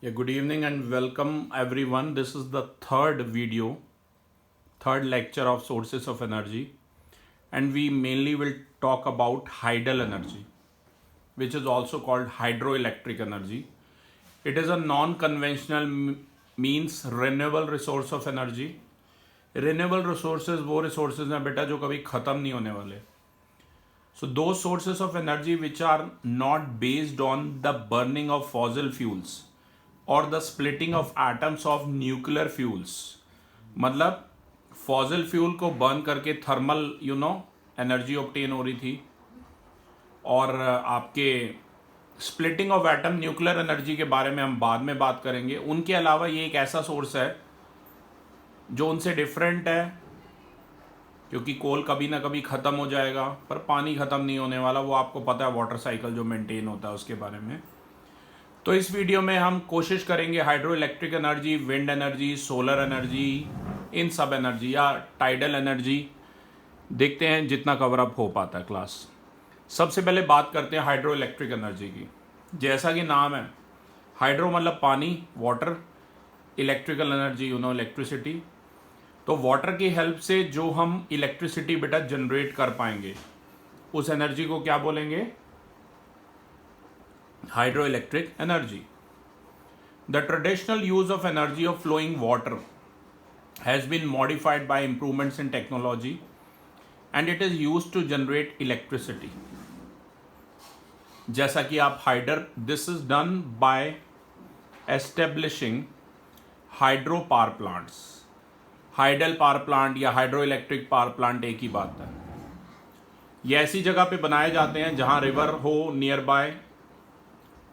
Yeah, good evening and welcome everyone. This is the third lecture of sources of energy, and we mainly will talk about tidal energy, which is also called hydroelectric energy. It is a non-conventional means renewable resource of energy. Renewable resources वो resources हैं बेटा जो कभी ख़त्म नहीं होने वाले. So those sources of energy which are not based on the burning of fossil fuels or the splitting of atoms of nuclear fuels. मतलब फॉसिल फ्यूल को बर्न करके थर्मल एनर्जी ऑब्टेन हो रही थी, और आपके splitting of atom nuclear energy के बारे में हम बाद में बात करेंगे. उनके अलावा ये एक ऐसा सोर्स है जो उनसे डिफरेंट है, क्योंकि कोल कभी ना कभी ख़त्म हो जाएगा पर पानी ख़त्म नहीं होने वाला. वो आपको पता है वाटर साइकिल जो मेंटेन होता है उसके बारे में. तो इस वीडियो में हम कोशिश करेंगे hydro electric energy, wind energy, solar energy, इन सब एनर्जी या टाइडल एनर्जी, देखते हैं जितना कवर अप हो पाता है क्लास. सबसे पहले बात करते हैं हाइड्रो इलेक्ट्रिक एनर्जी की. जैसा कि नाम है, हाइड्रो मतलब पानी, वाटर, इलेक्ट्रिकल एनर्जी इलेक्ट्रिसिटी. तो वाटर की हेल्प से जो हम इलेक्ट्रिसिटी बेटा जनरेट कर पाएंगे उस एनर्जी को क्या बोलेंगे? Hydroelectric energy. The traditional use of energy of flowing water has been modified by improvements in technology, and it is used to generate electricity. जैसा कि आप this is done by establishing hydro power plants. Hydel power plant या hydro electric power plant एक ही बात है. ये ऐसी जगह पे बनाए जाते हैं जहां रिवर हो नियर बाय,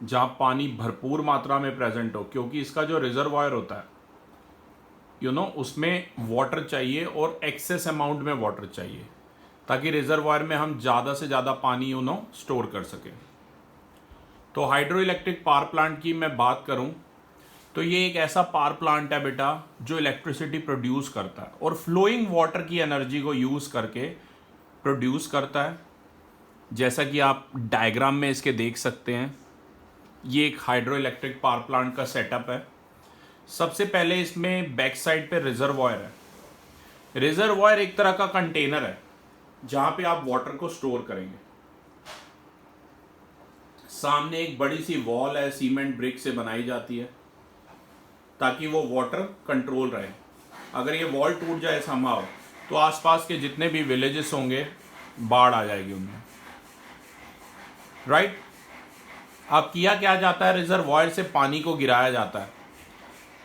जहाँ पानी भरपूर मात्रा में प्रेजेंट हो, क्योंकि इसका जो रिजर्वायर होता है उसमें वाटर चाहिए और एक्सेस अमाउंट में वाटर चाहिए, ताकि रिजर्वायर में हम ज़्यादा से ज़्यादा पानी स्टोर कर सकें. तो हाइड्रो इलेक्ट्रिक पावर प्लांट की मैं बात करूं तो ये एक ऐसा पावर प्लांट है बेटा जो इलेक्ट्रिसिटी प्रोड्यूस करता है और फ्लोइंग वाटर की एनर्जी को यूज़ करके प्रोड्यूस करता है. जैसा कि आप डायग्राम में इसके देख सकते हैं, ये एक हाइड्रो इलेक्ट्रिक पावर प्लांट का सेटअप है. सबसे पहले इसमें बैक साइड पे रिजर्वायर है. रिजर्वायर एक तरह का कंटेनर है जहां पे आप वाटर को स्टोर करेंगे. सामने एक बड़ी सी वॉल है, सीमेंट ब्रिक से बनाई जाती है ताकि वो वाटर कंट्रोल रहे. अगर ये वॉल टूट जाए समहाउ तो आसपास के जितने भी विलेजेस होंगे बाढ़ आ जाएगी उनमें, राइट. अब किया क्या जाता है, रिजर्वायर से पानी को गिराया जाता है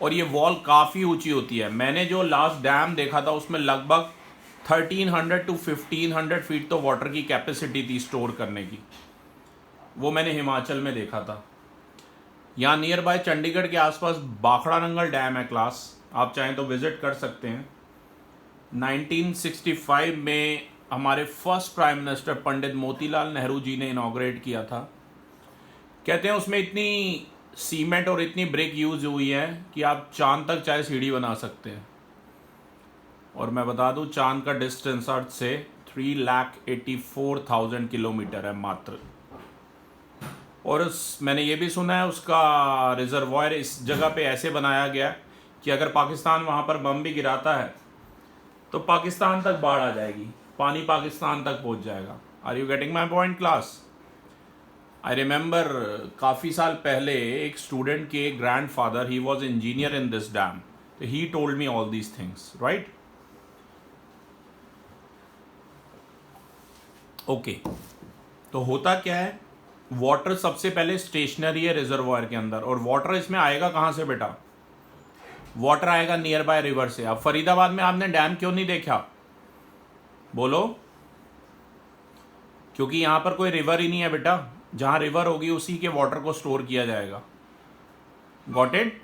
और ये वॉल काफ़ी ऊंची होती है. मैंने जो लास्ट डैम देखा था उसमें लगभग 1300 to 1500 फीट तो वाटर की कैपेसिटी थी स्टोर करने की. वो मैंने हिमाचल में देखा था. यहाँ नियर बाय चंडीगढ़ के आसपास बाखड़ा नंगल डैम है क्लास, आप चाहें तो विज़िट कर सकते हैं. 1965 में हमारे फर्स्ट प्राइम मिनिस्टर पंडित मोतीलाल नेहरू जी ने इनॉग्रेट किया था. कहते हैं उसमें इतनी सीमेंट और इतनी ब्रिक यूज़ हुई है कि आप चांद तक चाहे सीढ़ी बना सकते हैं. और मैं बता दूं, चांद का डिस्टेंस अर्थ से 3,84,000 किलोमीटर है मात्र. और मैंने ये भी सुना है उसका रिजर्वायर इस जगह पे ऐसे बनाया गया कि अगर पाकिस्तान वहाँ पर बम भी गिराता है तो पाकिस्तान तक बाढ़ आ जाएगी, पानी पाकिस्तान तक पहुँच जाएगा. Are you getting my point class? I remember काफ़ी साल पहले एक स्टूडेंट के grandfather, he was engineer in this dam, तो he told me all these things, right. Okay, तो होता क्या है, वाटर सबसे पहले स्टेशनरी है रिजर्वायर के अंदर, और वाटर इसमें आएगा कहाँ से बेटा? वाटर आएगा नियर बाय रिवर से. अब फरीदाबाद में आपने डैम क्यों नहीं देखा? बोलो. क्योंकि यहाँ पर कोई रिवर ही नहीं है बेटा. जहाँ रिवर होगी उसी के वाटर को स्टोर किया जाएगा. Got it?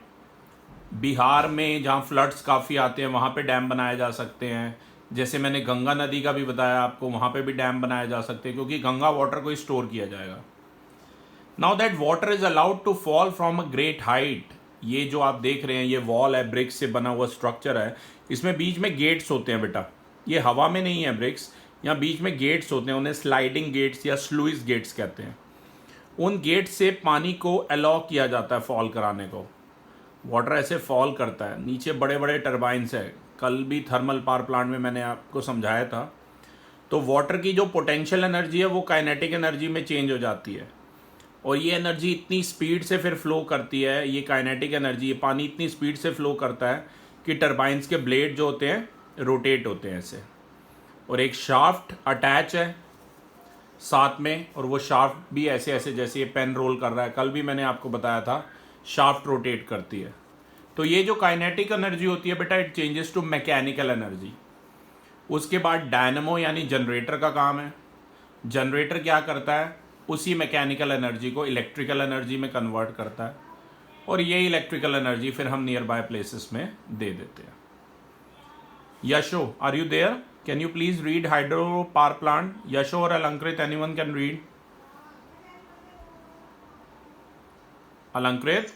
बिहार में जहाँ फ्लड्स काफ़ी आते हैं वहाँ पे डैम बनाए जा सकते हैं. जैसे मैंने गंगा नदी का भी बताया आपको, वहाँ पे भी डैम बनाए जा सकते हैं क्योंकि गंगा वाटर को स्टोर किया जाएगा. Now that water is allowed to fall from a great height. ये जो आप देख रहे हैं ये वॉल है, ब्रिक्स से बना हुआ स्ट्रक्चर है. इसमें बीच में गेट्स होते हैं बेटा. ये हवा में नहीं है ब्रिक्स, यहाँ बीच में गेट्स होते हैं, उन्हें स्लाइडिंग गेट्स या स्लुइस गेट्स कहते हैं. उन गेट से पानी को अलाउ किया जाता है फॉल कराने को. वाटर ऐसे फॉल करता है, नीचे बड़े बड़े टरबाइंस है, कल भी थर्मल पावर प्लांट में मैंने आपको समझाया था। तो वाटर की जो पोटेंशियल एनर्जी है वो काइनेटिक एनर्जी में चेंज हो जाती है, और ये एनर्जी इतनी स्पीड से फिर फ्लो करती है, ये काइनेटिक एनर्जी, ये पानी इतनी स्पीड से फ्लो करता है कि टरबाइंस के ब्लेड जो होते हैं रोटेट होते हैं ऐसे, और एक शाफ्ट अटैच है साथ में, और वो शाफ्ट भी ऐसे ऐसे जैसे ये पेन रोल कर रहा है, कल भी मैंने आपको बताया था शाफ्ट रोटेट करती है। तो ये जो काइनेटिक एनर्जी होती है बेटा, it changes to mechanical energy. उसके बाद डायनमो यानी जनरेटर का काम है। जनरेटर क्या करता है, उसी मैकेनिकल एनर्जी को इलेक्ट्रिकल एनर्जी में कन्वर्ट करता है, और ये इलेक्ट्रिकल एनर्जी फिर हम नियर बाय प्लेसेस में दे देते हैं। Yasho, are you there? Can you please read hydro power plant? Yasho और Alankrit, anyone can read? Alankrit,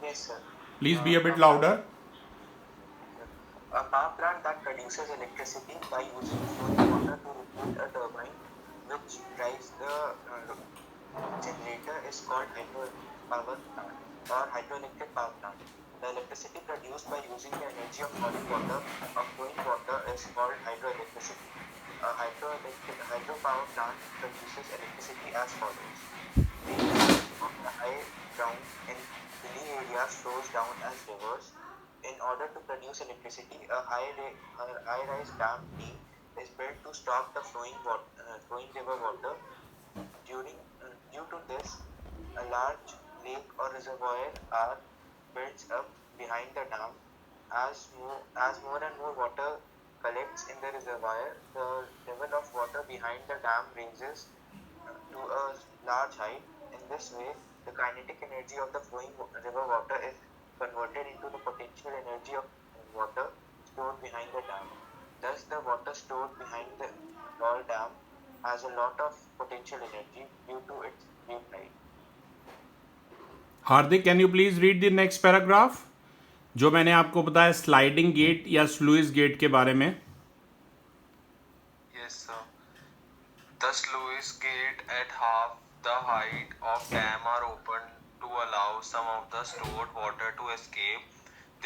Yes, sir. please be a bit louder. A power plant that produces electricity by using flowing water to rotate a turbine which drives the generator is called hydropower plant or hydroelectric power plant. The electricity produced by using the energy of falling water or flowing water is called hydroelectricity. A hydropower plant produces electricity as follows. Rain on the high ground in hilly areas flows down as rivers. In order to produce electricity, a high-rise dam T is built to stop the flowing river water. Due to this, a large lake or reservoir are built up behind the dam. As more and more water collects in the reservoir, the level of water behind the dam raises to a large height. In this way, the kinetic energy of the flowing river water is converted into the potential energy of water stored behind the dam. Thus, the water stored behind the wall dam has a lot of potential energy due to its deep height. Hardik, can you please read the next paragraph, जो मैंने आपको बताया sliding gate या sluice gate के बारे में? Yes, sir. The sluice gate at half the height of dam are opened to allow some of the stored water to escape.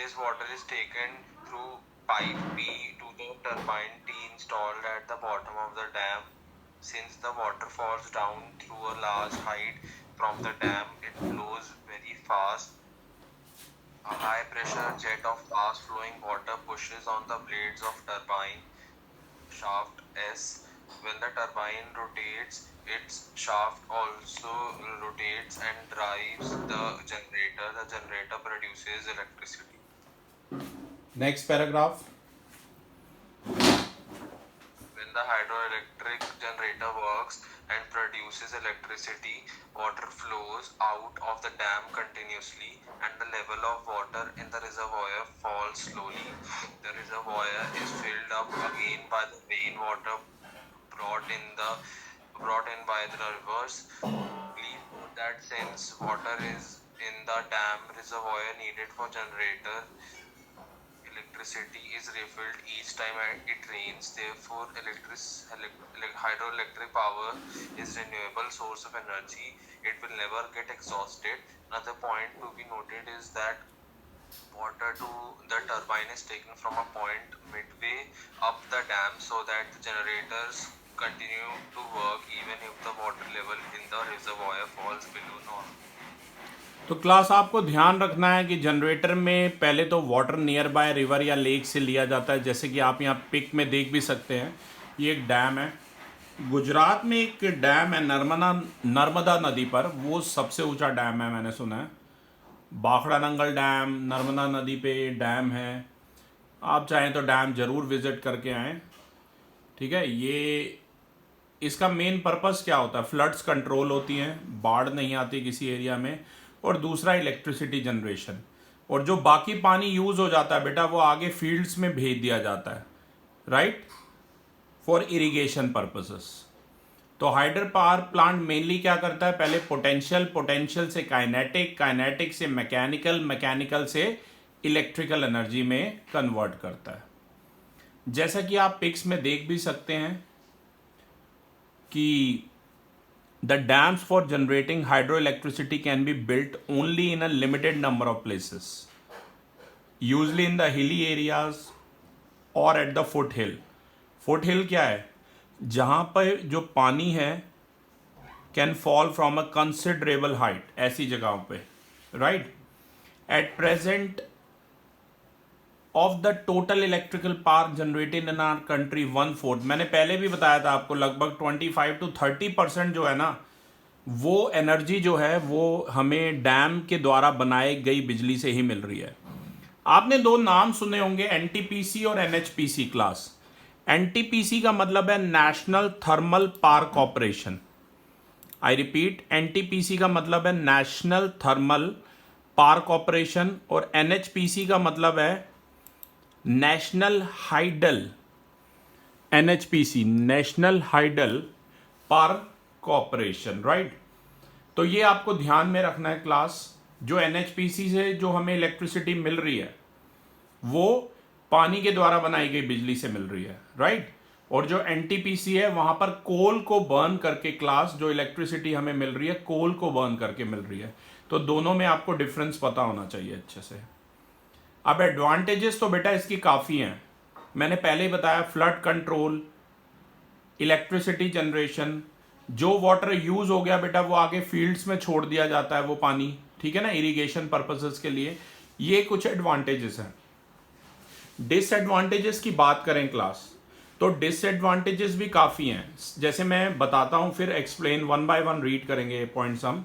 This water is taken through pipe B to the turbine T installed at the bottom of the dam. Since the water falls down through a large height from the dam, it flows very fast. A high pressure jet of fast flowing water pushes on the blades of turbine shaft S. When the turbine rotates, its shaft also rotates and drives the generator. The generator produces electricity. Next paragraph. When the hydroelectric generator works and produces electricity, water flows out of the dam continuously and the level of water in the reservoir falls slowly. The reservoir is filled up again by the rainwater brought in by the rivers. Please note that since water is in the dam reservoir needed for generator, electricity is refilled each time it rains. Therefore, hydroelectric power is renewable source of energy. It will never get exhausted. Another point to be noted is that water to the turbine is taken from a point midway up the dam so that the generators continue to work even if the water level in the reservoir falls below normal. तो class आपको ध्यान रखना है कि generator में पहले तो water near by river या लेक से लिया जाता है, जैसे कि आप यहाँ पिक में देख भी सकते हैं। ये एक डैम है, गुजरात में एक डैम है नर्मदा नदी पर, वो सबसे ऊंचा डैम है मैंने सुना है। बाखड़ा नंगल डैम नर्मदा नदी पे डैम है, आप चाहें तो डैम ज़रूर विज़िट करके आएँ, ठीक है। ये इसका मेन पर्पस क्या होता है, फ्लड्स कंट्रोल होती हैं, बाढ़ नहीं आती किसी एरिया में, और दूसरा इलेक्ट्रिसिटी जनरेशन। और जो बाकी पानी यूज़ हो जाता है बेटा, वो आगे फील्ड्स में भेज दिया जाता है, राइट, फॉर इरिगेशन पर्पसेस। तो हाइड्रो पावर प्लांट मेनली क्या करता है, पहले पोटेंशियल से काइनेटिक से मैकेनिकल से इलेक्ट्रिकल एनर्जी में कन्वर्ट करता है। जैसा कि आप पिक्स में देख भी सकते हैं कि the dams for generating hydroelectricity can be built only in a limited number of places. Usually in the hilly areas और at the foot hill. Foot hill क्या है? जहाँ पर जो पानी है can fall from a considerable height, ऐसी जगहों पे, right. At present of the total electrical power generated in our country 1/4, मैंने पहले भी बताया था आपको, लगभग 25 to 30% जो है ना, वो एनर्जी जो है वो हमें डैम के द्वारा बनाई गई बिजली से ही मिल रही है. आपने दो नाम सुने होंगे, एनटीपीसी और एनएचपीसी क्लास. एनटीपीसी का मतलब है national thermal power corporation. I repeat, NTPC का मतलब है नेशनल थर्मल पावर कॉर्पोरेशन और एनएचपीसी का मतलब है national hydel, NHPC national hydel power corporation, right. तो ये आपको ध्यान में रखना है क्लास. जो एनएचपीसी से जो हमें इलेक्ट्रिसिटी मिल रही है वो पानी के द्वारा बनाई गई बिजली से मिल रही है, राइट. और जो एनटीपीसी है वहां पर कोल को बर्न करके क्लास जो इलेक्ट्रिसिटी हमें मिल रही है कोल को बर्न करके मिल रही है. तो दोनों में आपको डिफरेंस पता होना चाहिए अच्छे से. अब एडवांटेजेस तो बेटा इसकी काफ़ी हैं. मैंने पहले ही बताया, फ्लड कंट्रोल, इलेक्ट्रिसिटी जनरेशन, जो वाटर यूज़ हो गया बेटा वो आगे फील्ड्स में छोड़ दिया जाता है वो पानी, ठीक है ना, इरिगेशन पर्पसेस के लिए. ये कुछ एडवांटेजेस हैं. डिसएडवांटेजेस की बात करें क्लास, तो डिसएडवांटेजेस भी काफ़ी हैं. जैसे मैं बताता हूँ, फिर explain one by one read करेंगे पॉइंट्स हम.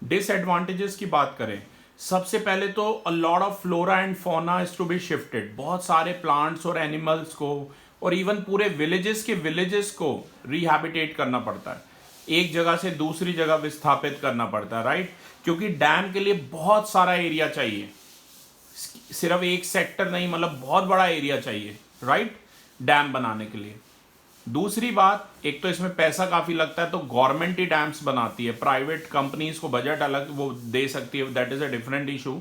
डिसएडवांटेजेस की बात करें, सबसे पहले तो a lot of flora and fauna is to be shifted. बहुत सारे प्लांट्स और एनिमल्स को और इवन पूरे विलेजेस को रिहैबिटेट करना पड़ता है, एक जगह से दूसरी जगह विस्थापित करना पड़ता है, राइट. क्योंकि डैम के लिए बहुत सारा एरिया चाहिए, सिर्फ एक सेक्टर नहीं, मतलब बहुत बड़ा एरिया चाहिए, राइट, डैम बनाने के लिए. दूसरी बात, एक तो इसमें पैसा काफ़ी लगता है, तो गवर्नमेंट ही डैम्स बनाती है. प्राइवेट कंपनीज को बजट अलग वो दे सकती है, that is a different issue,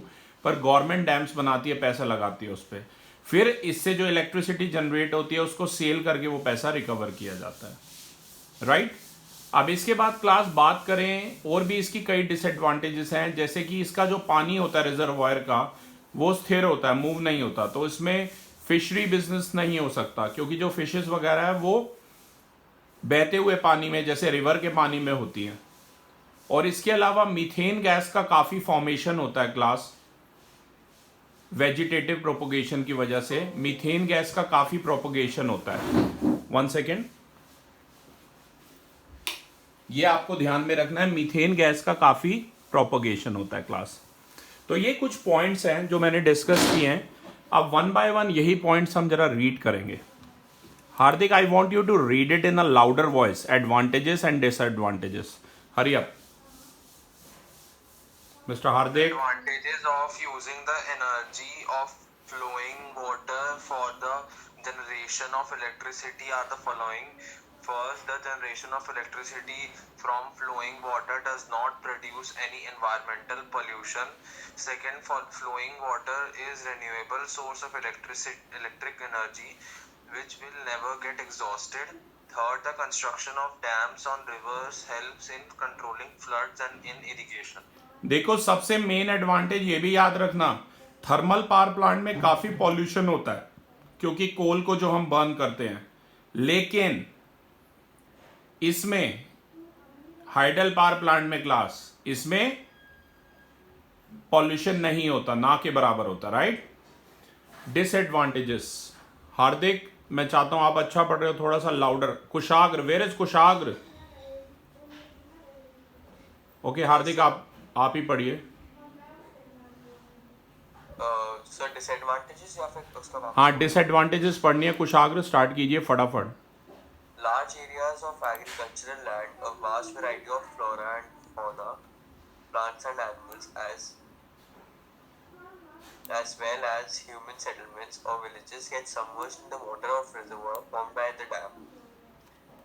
पर गवर्नमेंट डैम्स बनाती है, पैसा लगाती है उस पर. फिर इससे जो इलेक्ट्रिसिटी जनरेट होती है उसको सेल करके वो पैसा रिकवर किया जाता है, राइट. अब इसके बाद क्लास बात करें, और भी इसकी कई डिसएडवांटेजेस हैं. जैसे कि इसका जो पानी होता है रिजर्वायर का वो स्थिर होता है, मूव नहीं होता, तो इसमें फिशरी बिजनेस नहीं हो सकता, क्योंकि जो फिशेस वगैरह है वो बहते हुए पानी में, जैसे रिवर के पानी में होती हैं. और इसके अलावा मीथेन गैस का काफ़ी फॉर्मेशन होता है क्लास, वेजिटेटिव प्रोपोगेशन की वजह से मीथेन गैस का काफ़ी प्रोपोगेशन होता है. वन सेकेंड, ये आपको ध्यान में रखना है, मीथेन गैस का काफ़ी प्रोपोगेशन होता है क्लास. तो ये कुछ पॉइंट्स हैं जो मैंने डिस्कस किए हैं. अब वन बाय वन यही पॉइंट्स हम जरा रीड करेंगे. Hardik, I want you to read it in a louder voice, advantages and disadvantages. Hurry up mister Hardik. Advantages of using the energy of flowing water for the generation of electricity are the following. First, the generation of electricity from flowing water does not produce any environmental pollution. Second, for flowing water is renewable source of electric energy which will never get exhausted. Third, the construction of dams on rivers helps in controlling floods and in irrigation. देखो, सबसे main advantage ये भी याद रखना, thermal power plant में काफ़ी pollution होता है क्योंकि कोल को जो हम बर्न करते हैं, लेकिन इसमें हाइडल पावर प्लांट में क्लास, इसमें पॉल्यूशन नहीं होता, ना के बराबर होता, राइट. डिसएडवांटेजेस, हार्दिक मैं चाहता हूं आप अच्छा पढ़ रहे हो, थोड़ा सा louder. Kushagra, where is Kushagra? Okay Hardik, आप ही पढ़िए. सर डिसएडवांटेजेस या फिर उसका नाम? हाँ, डिसएडवांटेजेस पढ़नी है. कुशाग्र स्टार्ट कीजिए फटाफट. Large areas of agricultural land, a vast variety of flora and fauna, plants and animals, as well as human settlements or villages get submerged in the water of reservoir formed by the dam.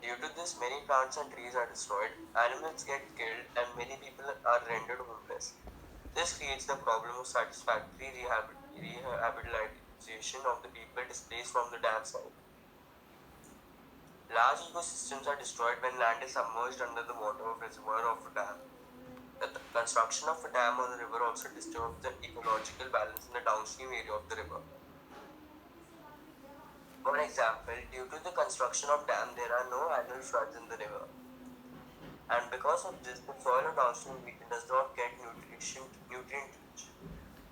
Due to this, many plants and trees are destroyed, animals get killed, and many people are rendered homeless. This creates the problem of satisfactory rehabilitation of the people displaced from the dam site. Large ecosystems are destroyed when land is submerged under the water of reservoir of a dam. The construction of a dam on the river also disturbs the ecological balance in the downstream area of the river. For example, due to the construction of dam, there are no annual floods in the river. And because of this, the soil of downstream region does not get nutrient rich.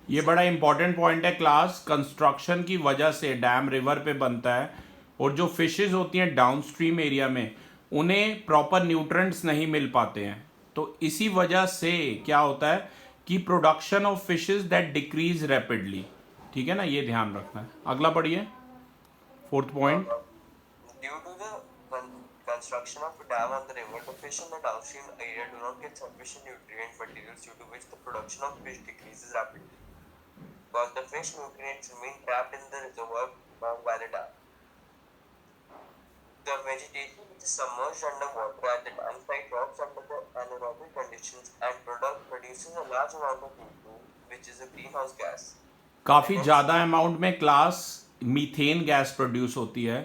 ये बड़ा important point है class. Construction की वजह से dam river पे बनता है और जो फिशेस होती हैं डाउनस्ट्रीम एरिया में उन्हें प्रॉपर न्यूट्रेंट्स नहीं मिल पाते हैं, तो इसी वजह से क्या होता है कि production of fishes that decrease rapidly. ठीक है ना, ये ध्यान रखना है। अगला पढ़िए, fourth point. Due to the construction of a dam on the river, the fish in the downstream area do not get sufficient nutrient materials, due to which the production of fish decreases rapidly. Because the fish nutrients remain trapped in the reservoir formed by the dam. The vegetation which is submerged underwater at the dam site drops under the anaerobic conditions and produces a large amount of CO2, which is a greenhouse gas. काफ़ी ज़्यादा amount में class methane gas produce होती है।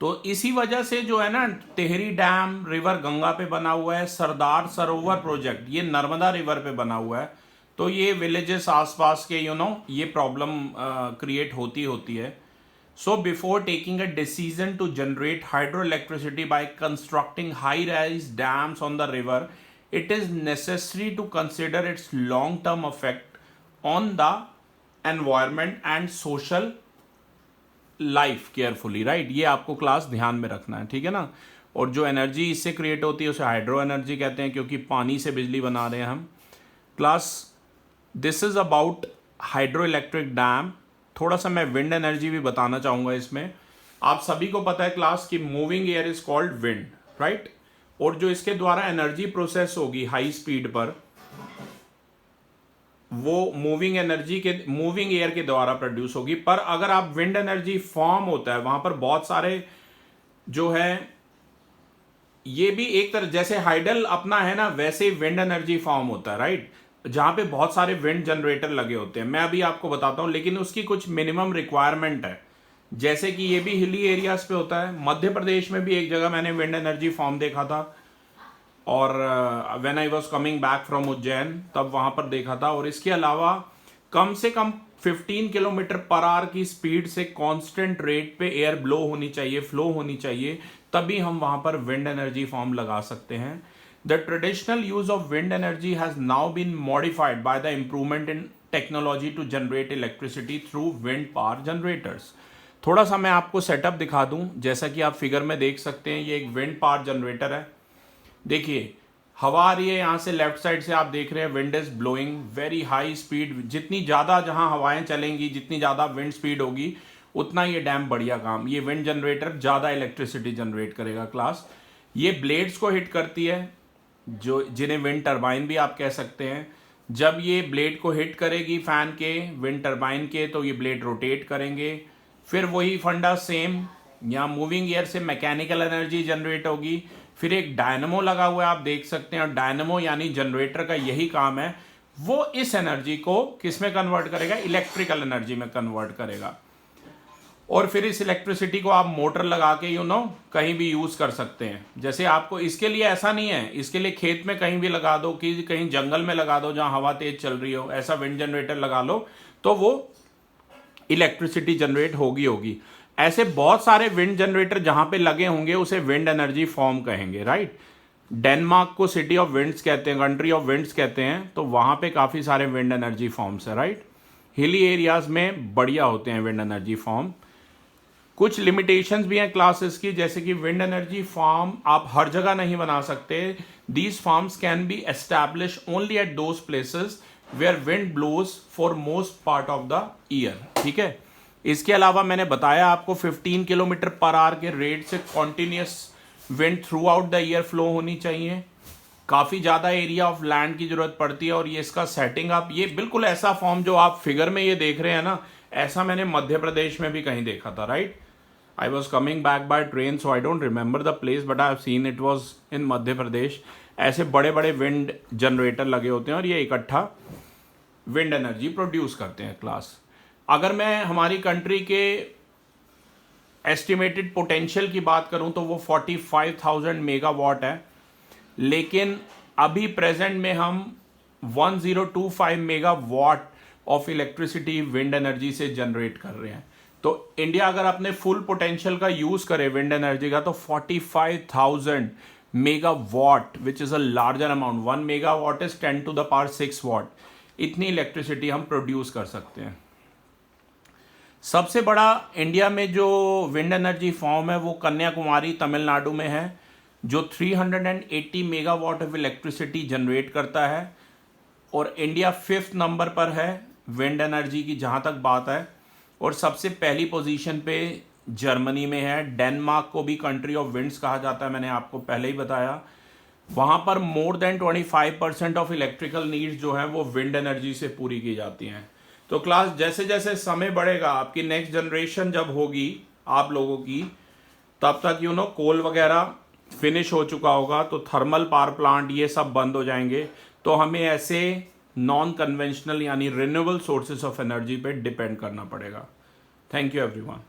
तो इसी वजह से जो है ना, टेहरी डैम रिवर गंगा पे बना हुआ है, सरदार सरोवर प्रोजेक्ट ये नर्मदा रिवर पे बना हुआ है, तो ये विलेजेस आसपास के ये प्रॉब्लम क्रिएट होती है। So before taking a decision to generate hydro electricity by constructing high rise dams on the river, it is necessary to consider its long term effect on the environment and social life carefully, right. ये आपको class ध्यान में रखना है, ठीक है ना। और जो एनर्जी इससे क्रिएट होती है उसे हाइड्रो एनर्जी कहते हैं, क्योंकि पानी से बिजली बना रहे हैं हम। Class this is about hydro electric dam. थोड़ा सा मैं विंड एनर्जी भी बताना चाहूँगा इसमें। आप सभी को पता है क्लास की moving air is called wind, right. और जो इसके द्वारा एनर्जी प्रोसेस होगी हाई स्पीड पर, वो मूविंग एयर के द्वारा प्रोड्यूस होगी। पर अगर आप विंड एनर्जी फॉर्म होता है वहां पर बहुत सारे जो है, ये भी एक तरह जैसे हाइडल अपना है ना, वैसे विंड एनर्जी फॉर्म होता है, राइट, जहां पे बहुत सारे विंड जनरेटर लगे होते हैं। मैं अभी आपको बताता हूं, लेकिन उसकी कुछ मिनिमम रिक्वायरमेंट है। जैसे कि ये भी हिली एरियाज पे होता है। मध्य प्रदेश में भी एक जगह मैंने विंड एनर्जी फॉर्म देखा था, और when I was coming back from Ujjain तब वहां पर देखा था। और इसके अलावा कम से कम 15 किलोमीटर पर आवर की स्पीड से कांस्टेंट रेट पे एयर ब्लो होनी चाहिए, फ्लो होनी चाहिए, तभी हम वहां पर विंड एनर्जी फॉर्म लगा सकते हैं। The traditional use of wind energy has now been modified by the improvement in technology to generate electricity through wind power generators. थोड़ा सा मैं आपको सेटअप दिखा दूं। जैसा कि आप फिगर में देख सकते हैं, ये एक विंड पावर जनरेटर है। देखिए हवा आ रही है यहाँ से, लेफ्ट साइड से आप देख रहे हैं wind is blowing very high speed. जितनी ज़्यादा जहाँ हवाएं चलेंगी, जितनी ज़्यादा विंड स्पीड होगी, उतना ये डैम बढ़िया काम, ये विंड जनरेटर ज़्यादा इलेक्ट्रिसिटी जनरेट करेगा। क्लास ये ब्लेड्स को हिट करती है, जो जिन्हें विंड टरबाइन भी आप कह सकते हैं। जब ये ब्लेड को हिट करेगी फैन के, विंड टरबाइन के, तो ये ब्लेड रोटेट करेंगे। फिर वही फंडा सेम, यहाँ मूविंग एयर से मैकेनिकल एनर्जी जनरेट होगी। फिर एक डायनमो लगा हुआ है, आप देख सकते हैं, और डायनमो यानी जनरेटर का यही काम है, वो इस एनर्जी को किस में कन्वर्ट करेगा, इलेक्ट्रिकल एनर्जी में कन्वर्ट करेगा। और फिर इस इलेक्ट्रिसिटी को आप मोटर लगा के कहीं भी यूज कर सकते हैं। जैसे आपको इसके लिए ऐसा नहीं है, इसके लिए खेत में कहीं भी लगा दो, कि कहीं जंगल में लगा दो जहां हवा तेज चल रही हो, ऐसा विंड जनरेटर लगा लो तो वो इलेक्ट्रिसिटी जनरेट होगी। ऐसे बहुत सारे विंड जनरेटर जहां पे लगे होंगे उसे विंड एनर्जी फॉर्म कहेंगे, राइट। डेनमार्क को सिटी ऑफ विंड्स कहते हैं, कंट्री ऑफ विंड्स कहते हैं, तो वहां पे काफी सारे विंड एनर्जी फॉर्म्स है, राइट। हिली एरियाज में बढ़िया होते हैं विंड एनर्जी फॉर्म। कुछ लिमिटेशंस भी हैं क्लासेस की, जैसे कि विंड एनर्जी फार्म आप हर जगह नहीं बना सकते। These farms can be establish only at those places where wind blows for most part of the year, ठीक है। इसके अलावा मैंने बताया आपको 15 किलोमीटर पर आवर के रेट से continuous wind through out the year flow होनी चाहिए। काफ़ी ज़्यादा एरिया ऑफ लैंड की ज़रूरत पड़ती है। और ये इसका सेटिंग आप, ये बिल्कुल ऐसा फॉर्म जो आप फिगर में ये देख रहे हैं ना, ऐसा मैंने मध्य प्रदेश में भी कहीं देखा था, right. I was coming back by train, so I don't remember the place, but I have seen it was in Madhya Pradesh. ऐसे बड़े बड़े विंड जनरेटर लगे होते हैं और ये इकट्ठा विंड एनर्जी प्रोड्यूस करते हैं। क्लास अगर मैं हमारी कंट्री के एस्टिमेटेड पोटेंशियल की बात करूं तो वो 45,000 मेगावाट है। लेकिन अभी प्रेजेंट में हम 1025 megawatt of electricity wind energy से जनरेट कर रहे हैं। तो इंडिया अगर अपने फुल पोटेंशियल का यूज करे विंड एनर्जी का तो 45,000 megawatt which is a larger amount, 1 megawatt is 10 to the power 6 वाट, इतनी इलेक्ट्रिसिटी हम प्रोड्यूस कर सकते हैं। सबसे बड़ा इंडिया में जो विंड एनर्जी फॉर्म है वो कन्याकुमारी तमिलनाडु में है, जो 380 मेगावाट ऑफ इलेक्ट्रिसिटी जनरेट करता है, और इंडिया 5th नंबर पर है विंड एनर्जी की जहाँ तक बात है, और सबसे पहली पोजीशन पे जर्मनी में है। डेनमार्क को भी कंट्री ऑफ विंड्स कहा जाता है, मैंने आपको पहले ही बताया। वहाँ पर more than 25% of electrical needs जो है वो विंड एनर्जी से पूरी की जाती हैं। तो क्लास जैसे जैसे समय बढ़ेगा, आपकी नेक्स्ट जनरेशन जब होगी आप लोगों की, तब तक कोल वगैरह फिनिश हो चुका होगा, तो थर्मल पावर प्लांट ये सब बंद हो जाएंगे। तो हमें ऐसे नॉन कन्वेंशनल यानी रिन्यूएबल सोर्सेज ऑफ एनर्जी पे डिपेंड करना पड़ेगा। Thank you everyone.